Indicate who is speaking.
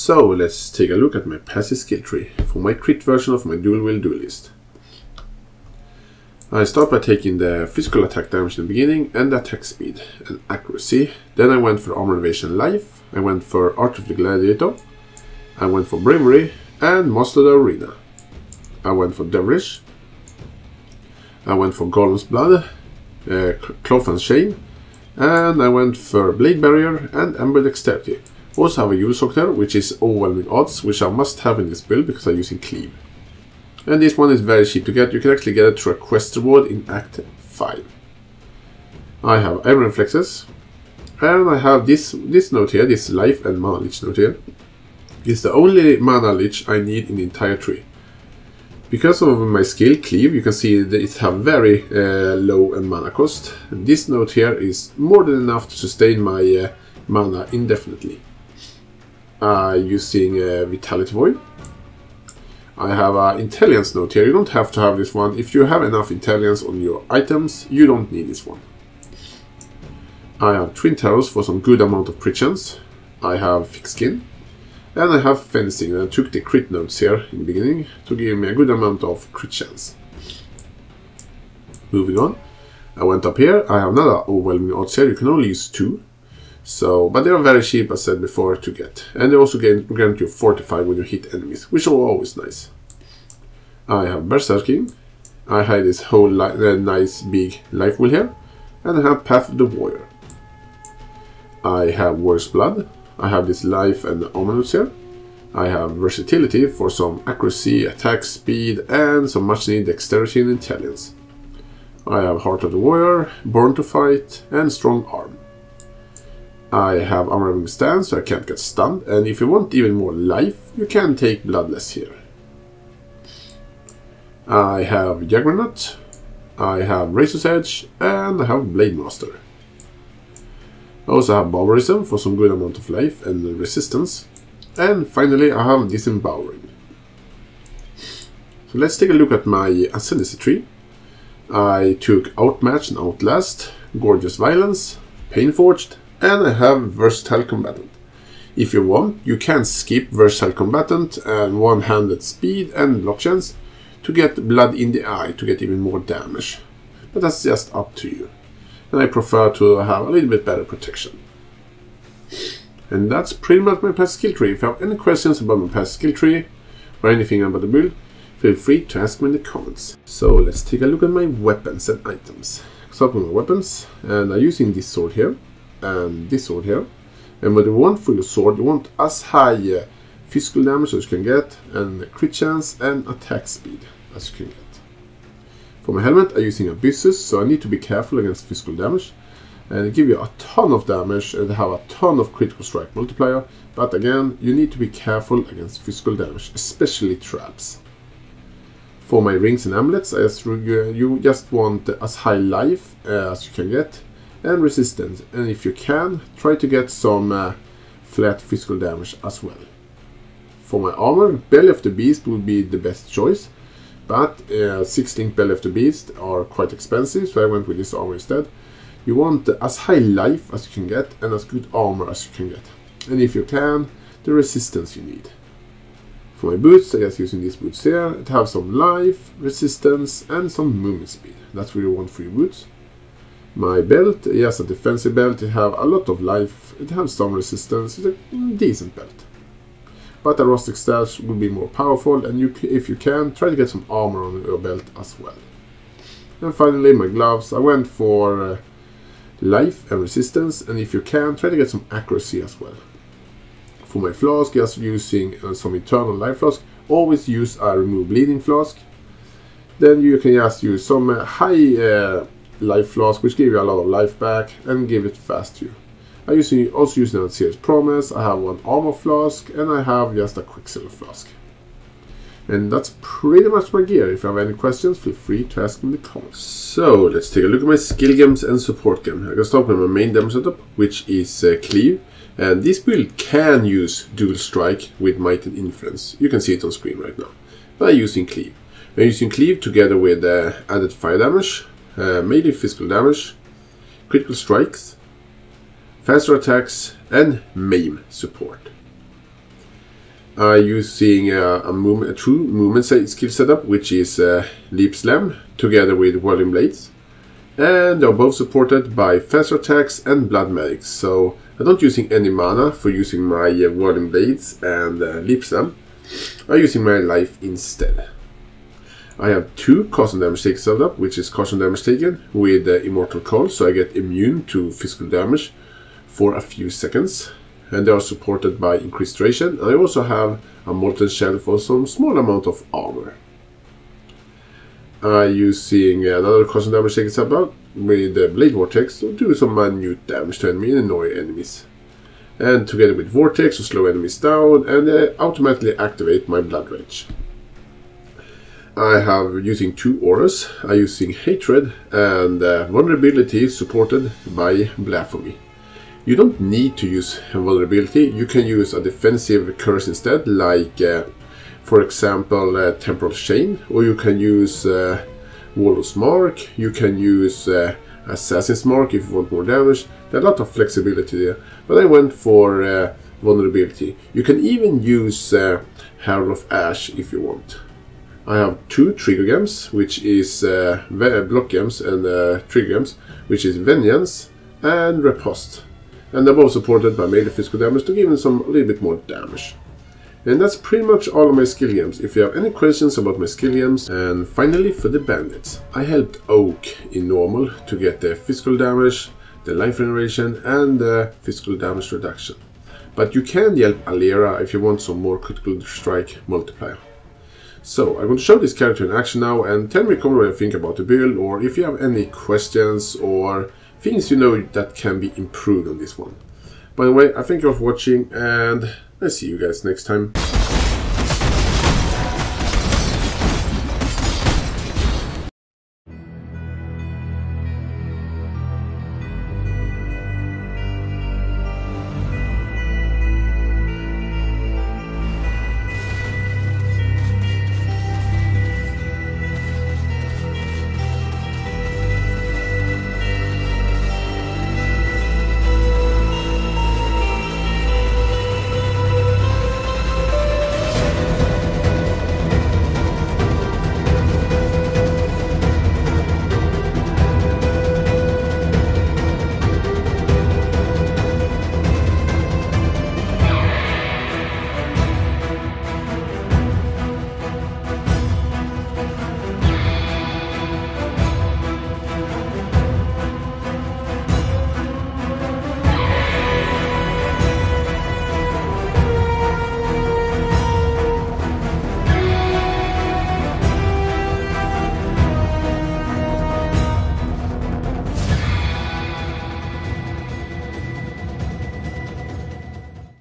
Speaker 1: So let's take a look at my passive skill tree for my crit version of my Wield Duelist. I start by taking the physical attack damage in the beginning and the attack speed and accuracy. Then I went for armor evasion life, I went for Art of the Gladiator, I went for bravery and Master of the Arena. I went for devilish, I went for Golem's Blood, Cloth and Chain, and I went for Blade Barrier and Ember Dexterity. Also have a Yule Sock there, which is overwhelming odds, which I must have in this build because I'm using Cleave. And this one is very cheap to get. You can actually get it through a quest reward in Act 5. I have Iron Reflexes, and I have this note here, this Life and Mana Leech note here. It's the only Mana Leech I need in the entire tree. Because of my skill Cleave, you can see that it have very low mana cost. And this note here is more than enough to sustain my mana indefinitely. Using Vitality Void. I have an Intelligence note here. You don't have to have this one. If you have enough Intelligence on your items, you don't need this one. I have Twin Taros for some good amount of crit chance. I have Thick Skin. And I have Fencing. I took the crit notes here in the beginning to give me a good amount of crit chance. Moving on. I went up here. I have another overwhelming odds here. You can only use 2. So, but they are very cheap, as I said before, to get. And they also grant you Fortify when you hit enemies, which are always nice. I have Berserking. I have this whole nice big life wheel here. And I have Path of the Warrior. I have Warrior's Blood. I have this life and armor notes here. I have Versatility for some accuracy, attack speed, and some much needed dexterity and intelligence. I have Heart of the Warrior, Born to Fight, and Strong Arm. I have Armor Stance, so I can't get stunned, and if you want even more life, you can take Bloodless here. I have Juggernaut, I have Razor's Edge, and I have Blade Master. I also have Barbarism for some good amount of life and resistance. And finally I have Disembowering. So let's take a look at my Ascendancy tree. I took Outmatch and Outlast, Gorgeous Violence, Painforged, and I have Versatile Combatant. If you want, you can skip Versatile Combatant and one-handed speed and block chance to get Blood in the Eye to get even more damage. But that's just up to you. And I prefer to have a little bit better protection. And that's pretty much my passive skill tree. If you have any questions about my passive skill tree or anything about the build, feel free to ask me in the comments. So let's take a look at my weapons and items. Start with my weapons, and I'm using this sword here and this sword here. And what you want for your sword, you want as high physical damage as you can get, and crit chance and attack speed as you can get. For my helmet, I'm using Abyssus, so I need to be careful against physical damage. And it gives you a ton of damage and have a ton of critical strike multiplier. But again, you need to be careful against physical damage, especially traps. For my rings and amulets, you just want as high life as you can get, and resistance. And if you can, try to get some flat physical damage as well. For my armor, Belly of the Beast would be the best choice. But 6-link Belly of the Beast are quite expensive, so I went with this armor instead. You want as high life as you can get and as good armor as you can get. And if you can, the resistance you need. For my boots, I'm just using these boots here. It has some life, resistance, and some movement speed. That's what you want for your boots. My belt, yes, a defensive belt. It has a lot of life. It has some resistance. It's a decent belt. But a rustic stash will be more powerful, and if you can, try to get some armor on your belt as well. And finally, my gloves. I went for life and resistance, and if you can, try to get some accuracy as well. For my flask, just using some internal life flask. Always use a remove bleeding flask. Then you can just use some high life flask, which give you a lot of life back and give it fast to you. I also use a Serious Promise. I have one armor flask, and I have just a Quicksilver flask. And that's pretty much my gear. If you have any questions, feel free to ask in the comments. So let's take a look at my skill gems and support gem. I can start with my main damage setup, which is Cleave. And this build can use Dual Strike with Might and Influence. You can see it on screen right now. But I'm using Cleave. I'm using Cleave together with added fire damage, melee physical damage, critical strikes, faster attacks, and maim support. Using a true movement skill setup, which is Leap Slam together with Whirling Blades. And they're both supported by faster attacks and blood medics, so I'm not using any mana for using my Whirling Blades and Leap Slam. I'm using my life instead. I have 2 caution damage taken set up, which is caution damage taken with Immortal Cold, so I get immune to physical damage for a few seconds. And they are supported by increased duration. And I also have a Molten Shell for some small amount of armor. Using another caution damage taken set up with Blade Vortex to do some minute damage to enemy and annoy enemies. And together with Vortex to slow enemies down and automatically activate my Blood Rage. I have using 2 auras. I'm using Hatred and Vulnerability supported by Blasphemy. You don't need to use Vulnerability. You can use a defensive curse instead, like for example Temporal Chain, or you can use Warlord's Mark, you can use Assassin's Mark if you want more damage. There's a lot of flexibility there, but I went for Vulnerability. You can even use Herald of Ash if you want. I have 2 trigger gems, which is block gems and trigger gems, which is Vengeance and Riposte. And they're both supported by melee physical damage to give them a little bit more damage. And that's pretty much all of my skill gems. If you have any questions about my skill gems. And finally for the bandits. I helped Oak in normal to get the physical damage, the life regeneration and the physical damage reduction. But you can help Alera if you want some more critical strike multiplier. So I'm going to show this character in action now and tell me what you think about the build, or if you have any questions or things you know that can be improved on this one. By the way, I thank you all for watching and I'll see you guys next time.